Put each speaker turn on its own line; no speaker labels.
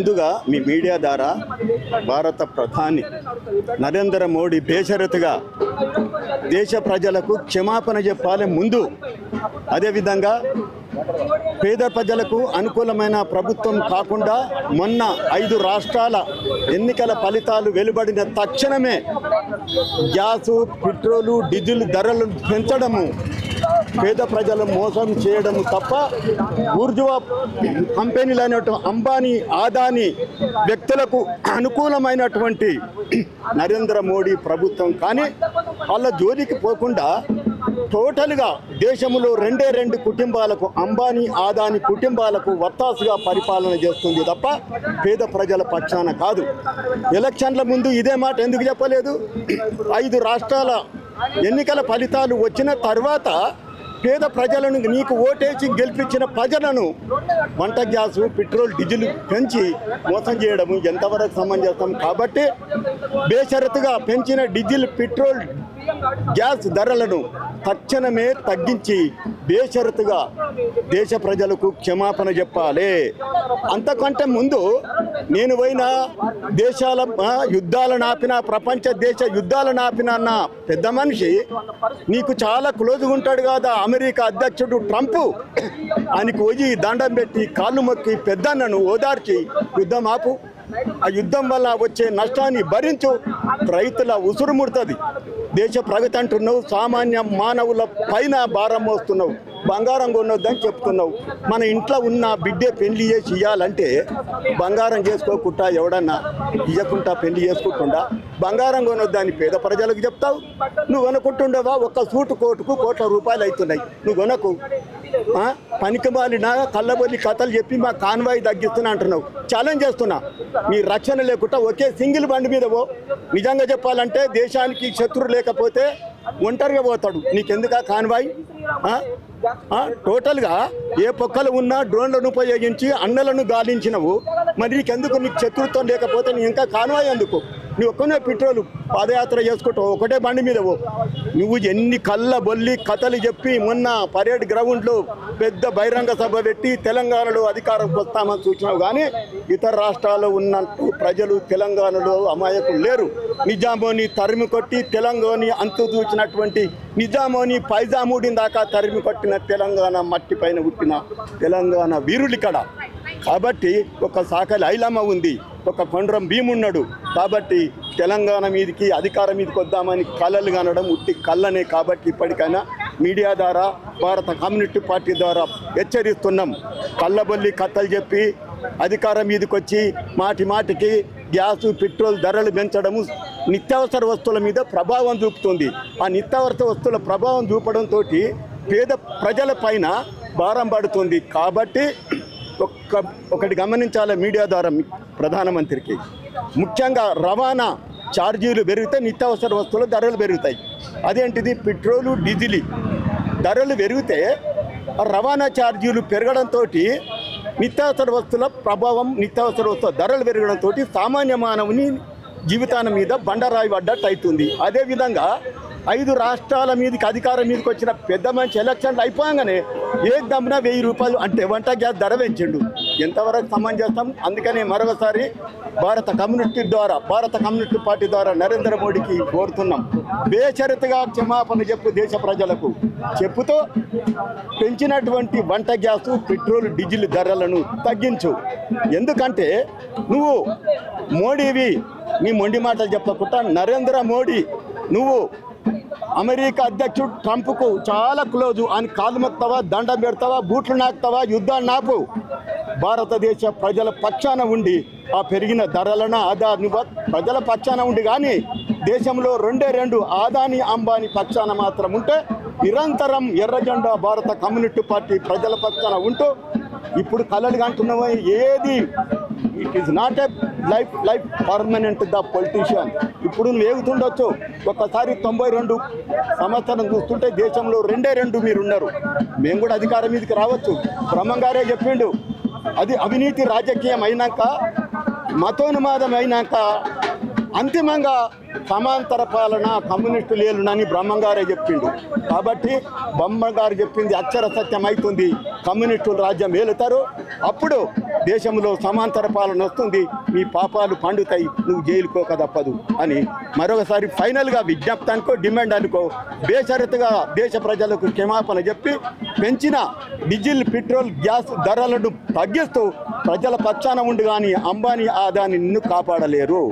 ముందుగా మీ మీడియా ద్వారా భారత ప్రధాని నరేంద్ర మోడీ బేషరతుగా దేశ ప్రజలకు క్షమాపణ చెప్పాలి ముందు. అదేవిధంగా పేద ప్రజలకు అనుకూలమైన ప్రభుత్వం కాకుండా మొన్న 5 రాష్ట్రాల ఎన్నికల ఫలితాలు వెలువడిన తక్షణమే గ్యాసు, పెట్రోలు, డీజిల్ ధరలు పెంచడము, పేద ప్రజలు మోసం చేయడము తప్ప ఊర్జువా కంపెనీలైనటువంటి అంబానీ, ఆదానీ వ్యక్తులకు అనుకూలమైనటువంటి నరేంద్ర మోడీ ప్రభుత్వం కానీ వాళ్ళ జోలికి పోకుండా టోటల్గా దేశంలో 2 కుటుంబాలకు, అంబానీ, ఆదానీ కుటుంబాలకు వత్తాసుగా పరిపాలన చేస్తుంది తప్ప పేద ప్రజల పక్షాన కాదు. ఎలక్షన్ల ముందు ఇదే మాట ఎందుకు చెప్పలేదు? 5 రాష్ట్రాల ఎన్నికల ఫలితాలు వచ్చిన తర్వాత పేద ప్రజలను, నీకు ఓటేసి గెలిపించిన ప్రజలను వంట గ్యాసు, పెట్రోల్, డీజిల్ పెంచి మోసం చేయడం ఎంతవరకు సమంజసం? కాబట్టి బేషరతుగా పెంచిన డీజిల్, పెట్రోల్, గ్యాస్ ధరలను తక్షణమే తగ్గించి బేషరతుగా దేశ ప్రజలకు క్షమాపణ చెప్పాలి. అంతకంటే ముందు నేను పోయిన దేశాల యుద్ధాలను ఆపిన, ప్రపంచ దేశ యుద్ధాలను ఆపిన అన్న పెద్ద మనిషి నీకు చాలా క్లోజ్గా ఉంటాడు కదా అమెరికా అధ్యక్షుడు ట్రంప్. ఆయనకు పోయి దండం పెట్టి కాళ్ళు మొక్కి పెద్దన్నను ఓదార్చి యుద్ధం ఆపు, ఆ యుద్ధం వల్ల వచ్చే నష్టాన్ని భరించు, రైతుల ఉసురు ముడుతుంది, దేశ ప్రగతి అంటున్నావు, సామాన్య మానవుల పైన భారం మోస్తున్నావు, బంగారం కొనొద్దని చెప్తున్నావు. మన ఇంట్లో ఉన్న బిడ్డే పెళ్లి చేసి ఇవ్వాలంటే బంగారం చేసుకోకుండా ఎవడన్నా ఇవ్వకుండా పెళ్లి చేసుకుంటుండా? బంగారం కొనొద్దని పేద ప్రజలకు చెప్తావు. నువ్వు కొనుక్కుంటుండవా? ఒక్క సూటు కోటుకు ₹1,00,00,000 అవుతున్నాయి. నువ్వు కొనకు. పనికి మాలిన కళ్ళబొల్లి కథలు చెప్పి మా కాన్వాయ్ తగ్గిస్తున్నా అంటున్నావు. ఛాలెంజ్ చేస్తున్నా, మీ రక్షణ లేకుండా ఒకే సింగిల్ బండి మీద పో. నిజంగా చెప్పాలంటే దేశానికి శత్రువు లేకపోతే ఒంటరిగా పోతాడు. నీకెందుకా కాన్వాయ్? టోటల్గా ఏ పొక్కలు ఉన్నా డ్రోన్లను ఉపయోగించి అన్నలను గాలించినవు. మరి నీకెందుకు? నీకు శత్రుత్వం లేకపోతే నీ ఇంకా కాన్వాయ్ ఎందుకు? నువ్వు ఒక్కనే పెట్రోలు పాదయాత్ర చేసుకుంటావు, ఒకటే బండి మీద పో. నువ్వు ఎన్ని కళ్ళ బొల్లి కథలు చెప్పి మొన్న పరేడ్ గ్రౌండ్లో పెద్ద బహిరంగ సభ పెట్టి తెలంగాణలో అధికారంకి వస్తామని చూసినావు. కానీ ఇతర రాష్ట్రాల్లో ఉన్నట్టు ప్రజలు తెలంగాణలో అమాయకులు లేరు. నిజామోని తరిమి కొట్టి తెలంగాణ అంతు చూసినటువంటి నిజామోని పైజామూడిన దాకా తరిమి కొట్టిన తెలంగాణ మట్టి పైన పుట్టిన తెలంగాణ వీరులు ఇక్కడ. కాబట్టి ఒక సాకలి ఐలమ్మ ఉంది, ఒక కొండ్రం భీమున్నాడు. కాబట్టి తెలంగాణ మీదకి, అధికారం మీదకి వద్దామని కళలు కనడం ఉట్టి కళ్ళనే. కాబట్టి ఇప్పటికైనా మీడియా ద్వారా, భారత కమ్యూనిస్ట్ పార్టీ ద్వారా హెచ్చరిస్తున్నాం. కళ్ళబొల్లి కథలు చెప్పి అధికారం మీదకి వచ్చి మాటికి గ్యాసు, పెట్రోల్ ధరలు పెంచడము నిత్యావసర వస్తువుల మీద ప్రభావం చూపుతుంది. ఆ నిత్యావసర వస్తువుల ప్రభావం చూపడంతో పేద ప్రజల పైన భారం పడుతుంది. కాబట్టి ఒకటి గమనించాలి మీడియా ద్వారా ప్రధానమంత్రికి, ముఖ్యంగా రవాణా ఛార్జీలు పెరిగితే నిత్యావసర వస్తువుల ధరలు పెరుగుతాయి. అదేంటిది? పెట్రోలు, డీజిల్ ధరలు పెరిగితే రవాణా ఛార్జీలు పెరగడంతో నిత్యావసర వస్తువుల ప్రభావం, నిత్యావసర వస్తువుల ధరలు పెరగడంతో సామాన్య మానవుని జీవితాల మీద బండరాయి పడ్డట్టు అవుతుంది. అదేవిధంగా 5 రాష్ట్రాల మీదకి అధికారం మీదకి వచ్చిన పెద్ద మనిషి ఎలక్షన్లు అయిపోగానే ఏకదమ్మున ₹1000 అంటే వంట గ్యాస్ ధర పెంచిండు. ఎంతవరకు సమంజసం? అందుకనే మరొకసారి భారత కమ్యూనిస్ట్ పార్టీ ద్వారా నరేంద్ర మోడీకి కోరుతున్నాం, బేషరతుగా క్షమాపణ చెప్పు దేశ ప్రజలకు. చెప్పుతూ పెంచినటువంటి వంట గ్యాసు, పెట్రోల్, డీజిల్ ధరలను తగ్గించు. ఎందుకంటే నువ్వు మోడీవి, నీ మొండి మాటలు చెప్పకుండా నరేంద్ర మోడీ నువ్వు అమెరికా అధ్యక్షుడు ట్రంప్కు చాలా క్లోజు. ఆయన కాలు మొక్తావా, దండం పెడతావా, బూట్లు నాకుతావా, యుద్ధాలు నాపు. భారతదేశ ప్రజల పక్షాన ఉండి ఆ పెరిగిన ధరలను ప్రజల పక్షాన ఉండి, కానీ దేశంలో 2 ఆదాని, అంబానీ పక్షాన మాత్రం ఉంటే నిరంతరం ఎర్రజెండా భారత కమ్యూనిస్ట్ పార్టీ ప్రజల పక్షాన ఉంటూ ఇప్పుడు కలలు కంటున్నావా? ఏది it is not a life permanent the politician. ఇప్పుడు నువ్వు ఏగుతుండొచ్చు, ఒక్కసారి 92 సంవత్సరం చూస్తుంటే దేశంలో 2 మీరు ఉన్నారు. మేము కూడా అధికారం మీదకి రావచ్చు. బ్రహ్మంగారే చెప్పిండు, అది అవినీతి రాజకీయం అయినాక, మతోన్మాదం అయినాక అంతిమంగా సమాంతర పాలన కమ్యూనిస్టులు ఏలునని బ్రహ్మంగారే చెప్పిండు. కాబట్టి బ్రహ్మంగారు చెప్పింది అక్షర సత్యం అవుతుంది. కమ్యూనిస్టులు రాజ్యం ఏలుతారు. అప్పుడు దేశంలో సమాంతర పాలన వస్తుంది, మీ పాపాలు పండుతాయి, నువ్వు జైలుకోక తప్పదు అని మరొకసారి ఫైనల్గా విజ్ఞప్తి అనుకో, డిమాండ్ అనుకో, బేషరతుగా దేశ ప్రజలకు క్షమాపణ చెప్పి పెంచిన డీజిల్ పెట్రోల్ గ్యాస్ ధరలను తగ్గిస్తూ ప్రజల పక్షాన ఉండి కానీ అంబానీ ఆదాని నిన్ను కాపాడలేరు.